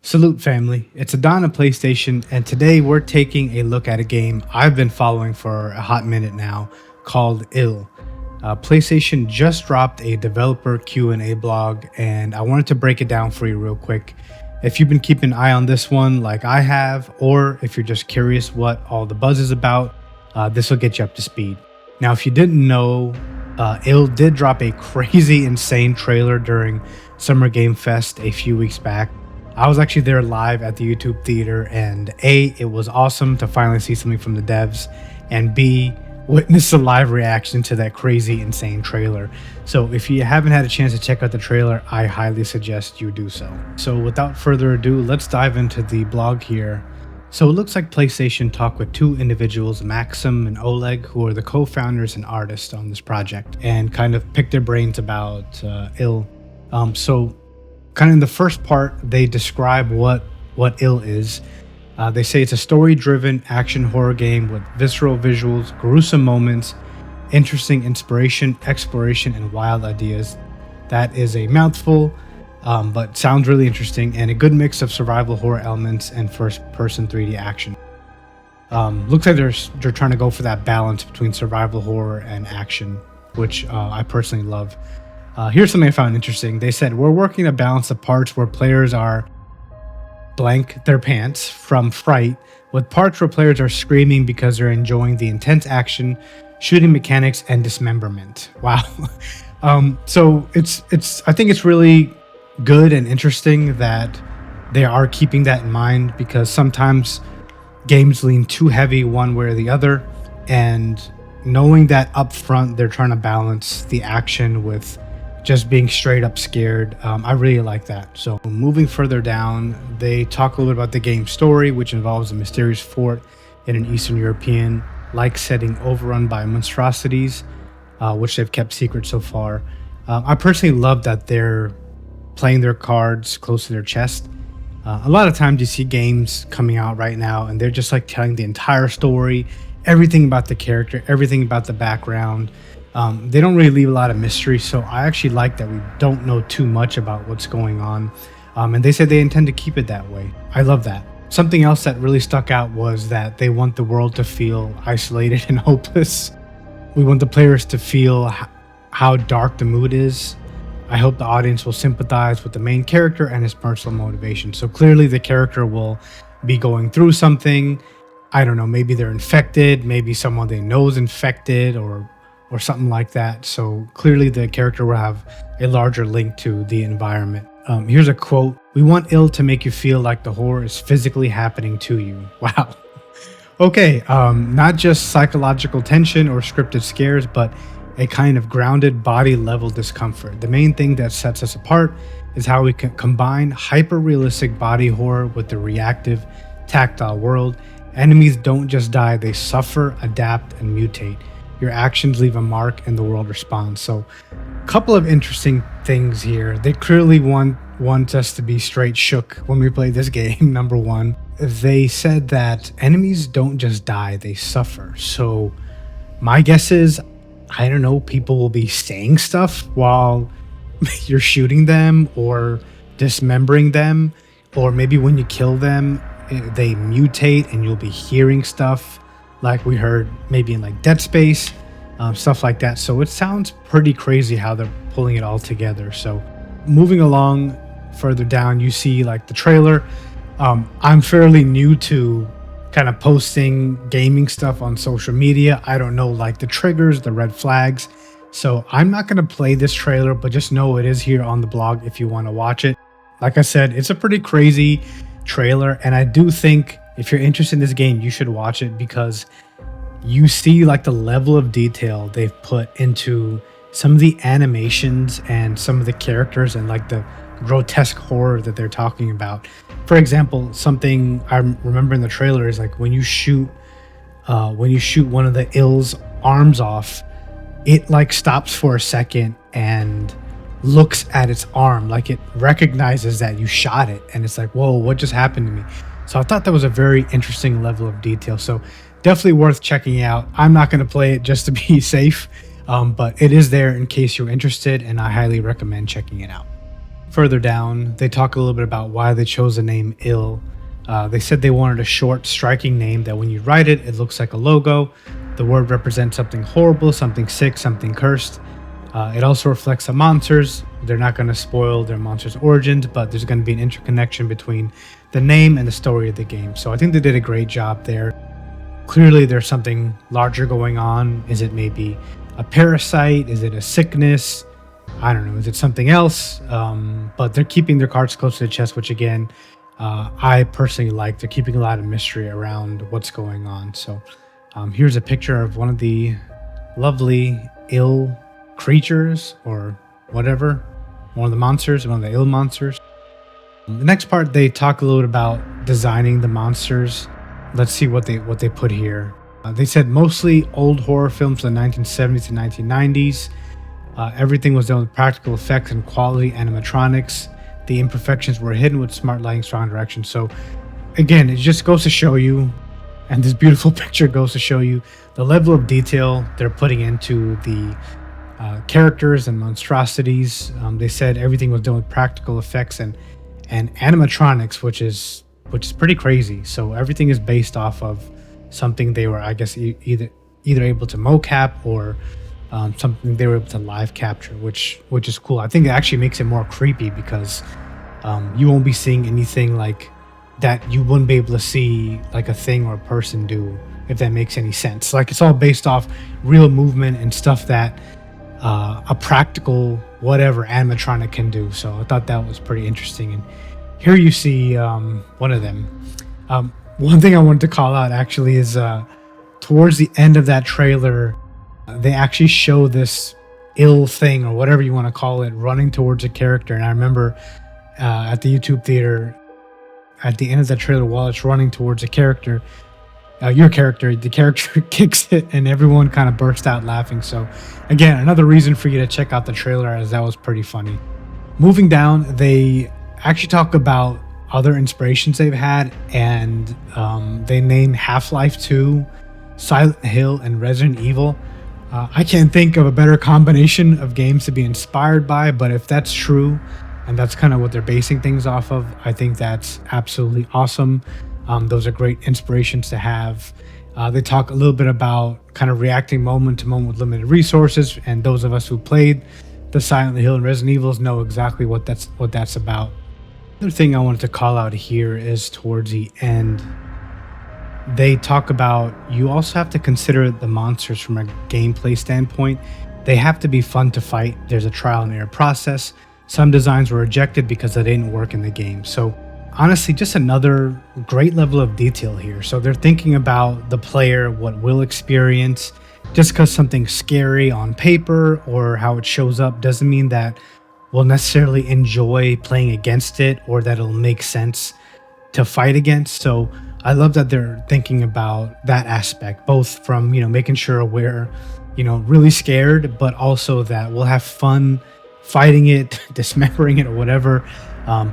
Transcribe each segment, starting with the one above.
Salute family, it's Adon of PlayStation, and today we're taking a look at a game I've been following for a hot minute now called Ill. PlayStation just dropped a developer Q&A blog, and I wanted to break it down for you real quick. If you've been keeping an eye on this one like I have, or if you're just curious what all the buzz is about, this will get you up to speed. Now, if you didn't know, Ill did drop a crazy, insane trailer during Summer Game Fest a few weeks back. I was actually there live at the YouTube theater, and A, it was awesome to finally see something from the devs, and B, witness a live reaction to that crazy, insane trailer. So if you haven't had a chance to check out the trailer, I highly suggest you do so. So without further ado, let's dive into the blog here. So it looks like PlayStation talked with two individuals, Maxim and Oleg, who are the co-founders and artists on this project, and kind of picked their brains about Ill. Kind of in the first part, they describe what Ill is. They say it's a story-driven action horror game with visceral visuals, gruesome moments, interesting inspiration, exploration, and wild ideas. That is a mouthful, but sounds really interesting, and a good mix of survival horror elements and first-person 3D action. Looks like they're trying to go for that balance between survival horror and action, which I personally love. Here's something I found interesting. They said, we're working to balance the parts where players are blank their pants from fright with parts where players are screaming because they're enjoying the intense action, shooting mechanics, and dismemberment. Wow. So I think it's really good and interesting that they are keeping that in mind, because sometimes games lean too heavy one way or the other, and knowing that up front they're trying to balance the action with just being straight up scared. I really like that. So moving further down, they talk a little bit about the game's story, which involves a mysterious fort in an Eastern European like setting overrun by monstrosities, which they've kept secret so far. I personally love that they're playing their cards close to their chest. A lot of times you see games coming out right now and they're just like telling the entire story, everything about the character, everything about the background. They don't really leave a lot of mystery, so I actually like that we don't know too much about what's going on. And they said they intend to keep it that way. I love that. Something else that really stuck out was that they want the world to feel isolated and hopeless. We want the players to feel how dark the mood is. I hope the audience will sympathize with the main character and his personal motivation. So clearly the character will be going through something. I don't know, maybe they're infected, maybe someone they know is infected, or something like that. So clearly the character will have a larger link to the environment. Here's a quote: "We want Ill to make you feel like the horror is physically happening to you." Wow. Okay, not just psychological tension or scripted scares, but a kind of grounded body level discomfort. The main thing that sets us apart is how we can combine hyper-realistic body horror with the reactive, tactile world. Enemies don't just die, they suffer, adapt, and mutate. Your actions leave a mark and the world responds. So a couple of interesting things here. They clearly want us to be straight shook when we play this game. Number one, they said that enemies don't just die, they suffer. So my guess is, I don't know, people will be saying stuff while you're shooting them or dismembering them, or maybe when you kill them, they mutate and you'll be hearing stuff like we heard maybe in like Dead Space, stuff like that. So it sounds pretty crazy how they're pulling it all together. So moving along further down, you see like the trailer. I'm fairly new to kind of posting gaming stuff on social media. I don't know like the triggers, the red flags. So I'm not going to play this trailer, but just know it is here on the blog if you want to watch it. Like I said, it's a pretty crazy trailer, and I do think if you're interested in this game, you should watch it, because you see like the level of detail they've put into some of the animations and some of the characters and like the grotesque horror that they're talking about. For example, something I remember in the trailer is like when you shoot one of the Ill's arms off, it like stops for a second and looks at its arm, like it recognizes that you shot it, and it's like, whoa, what just happened to me? So I thought that was a very interesting level of detail. So definitely worth checking out. I'm not going to play it just to be safe, but it is there in case you're interested, and I highly recommend checking it out. Further down, they talk a little bit about why they chose the name Ill. They said they wanted a short, striking name that when you write it, it looks like a logo. The word represents something horrible, something sick, something cursed. It also reflects the monsters. They're not going to spoil their monsters' origins, but there's going to be an interconnection between the name and the story of the game. So I think they did a great job there. Clearly, there's something larger going on. Is it maybe a parasite? Is it a sickness? I don't know. Is it something else? But they're keeping their cards close to the chest, which again, I personally like. They're keeping a lot of mystery around what's going on. So here's a picture of one of the lovely ill creatures or whatever, one of the monsters, one of the ill monsters. The next part, they talk a little bit about designing the monsters. Let's see what they put here. They said mostly old horror films from the 1970s to 1990s. Everything was done with practical effects and quality animatronics. The imperfections were hidden with smart lighting, strong direction. So again, it just goes to show you, and this beautiful picture goes to show you the level of detail they're putting into the characters and monstrosities. They said everything was done with practical effects and animatronics, which is pretty crazy. So everything is based off of something they were, I guess, either able to mocap or something they were able to live capture, which is cool. I think it actually makes it more creepy because you won't be seeing anything like that you wouldn't be able to see like a thing or a person do, if that makes any sense. Like it's all based off real movement and stuff that a practical whatever animatronic can do. So I thought that was pretty interesting. And here you see one of them. One thing I wanted to call out actually is towards the end of that trailer, they actually show this ill thing or whatever you want to call it running towards a character. And I remember at the YouTube theater, at the end of that trailer, while it's running towards a character, the character kicks it and everyone kind of burst out laughing. So again, another reason for you to check out the trailer, as that was pretty funny. Moving down, they actually talk about other inspirations they've had, and they name Half-Life 2, Silent Hill, and Resident Evil. I can't think of a better combination of games to be inspired by, but if that's true and that's kind of what they're basing things off of, I think that's absolutely awesome. Those are great inspirations to have. They talk a little bit about kind of reacting moment to moment with limited resources, and those of us who played the Silent Hill and Resident Evils know exactly what that's about. Another thing I wanted to call out here is towards the end, they talk about you also have to consider the monsters from a gameplay standpoint. They have to be fun to fight. There's a trial and error process. Some designs were rejected because they didn't work in the game. So honestly, just another great level of detail here. So they're thinking about the player, what will experience. Just because something's scary on paper or how it shows up doesn't mean that we'll necessarily enjoy playing against it or that it'll make sense to fight against. So I love that they're thinking about that aspect, both from, making sure we're, really scared, but also that we'll have fun fighting it, dismembering it or whatever.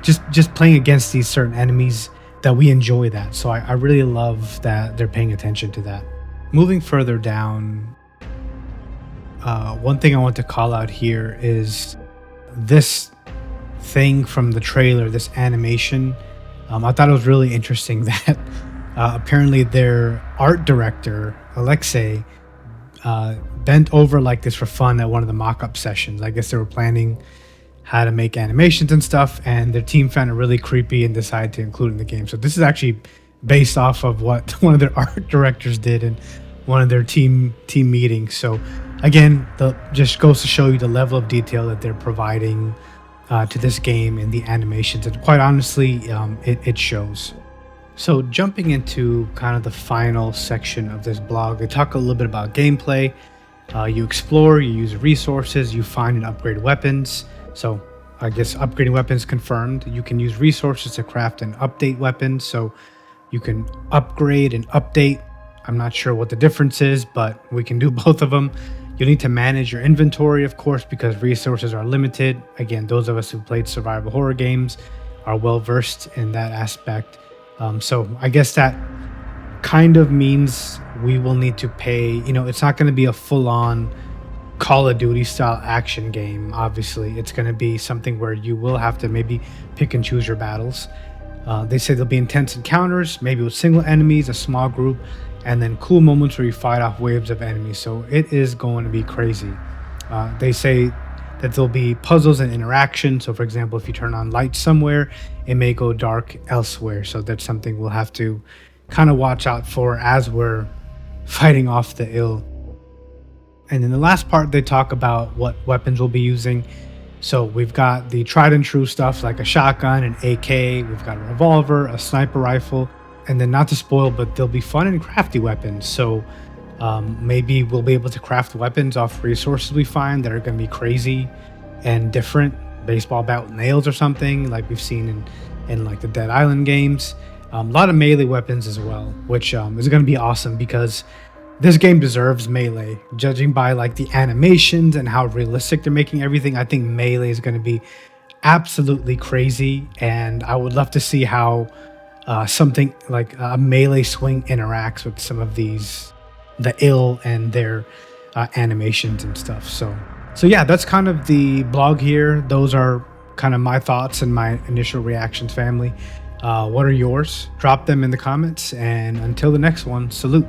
Just playing against these certain enemies, that we enjoy that. So I really love that they're paying attention to that. Moving further down, one thing I want to call out here is this thing from the trailer, this animation. I thought it was really interesting that apparently their art director, Alexei, bent over like this for fun at one of the mock-up sessions. I guess they were planning how to make animations and stuff, and their team found it really creepy and decided to include it in the game. So this is actually based off of what one of their art directors did in one of their team meetings. So again, just goes to show you the level of detail that they're providing to this game in the animations, and quite honestly, it shows. So jumping into kind of the final section of this blog, they talk a little bit about gameplay. You explore, you use resources, you find and upgrade weapons. So I guess upgrading weapons confirmed. You can use resources to craft and update weapons. So you can upgrade and update. I'm not sure what the difference is, but we can do both of them. You'll need to manage your inventory, of course, because resources are limited. Again, those of us who played survival horror games are well versed in that aspect. So I guess that kind of means we will need to pay, it's not going to be a full-on Call of Duty style action game. Obviously, it's going to be something where you will have to maybe pick and choose your battles. They say there'll be intense encounters, maybe with single enemies, a small group, and then cool moments where you fight off waves of enemies. So it is going to be crazy. They say that there'll be puzzles and interaction. So, for example, if you turn on lights somewhere, it may go dark elsewhere. So that's something we'll have to kind of watch out for as we're fighting off the ill. And in the last part, they talk about what weapons we'll be using. So we've got the tried and true stuff like a shotgun, an AK, we've got a revolver, a sniper rifle, and then not to spoil, but there'll be fun and crafty weapons. So maybe we'll be able to craft weapons off resources we find that are going to be crazy and different. Baseball bat with nails or something like we've seen in like the Dead Island games. A lot of melee weapons as well, which is going to be awesome because this game deserves melee. Judging by like the animations and how realistic they're making everything, I think melee is going to be absolutely crazy, and I would love to see how something like a melee swing interacts with some of the ill and their animations and stuff. So yeah, that's kind of the blog here. Those are kind of my thoughts and my initial reactions, family. What are yours? Drop them in the comments, and until the next one, salute.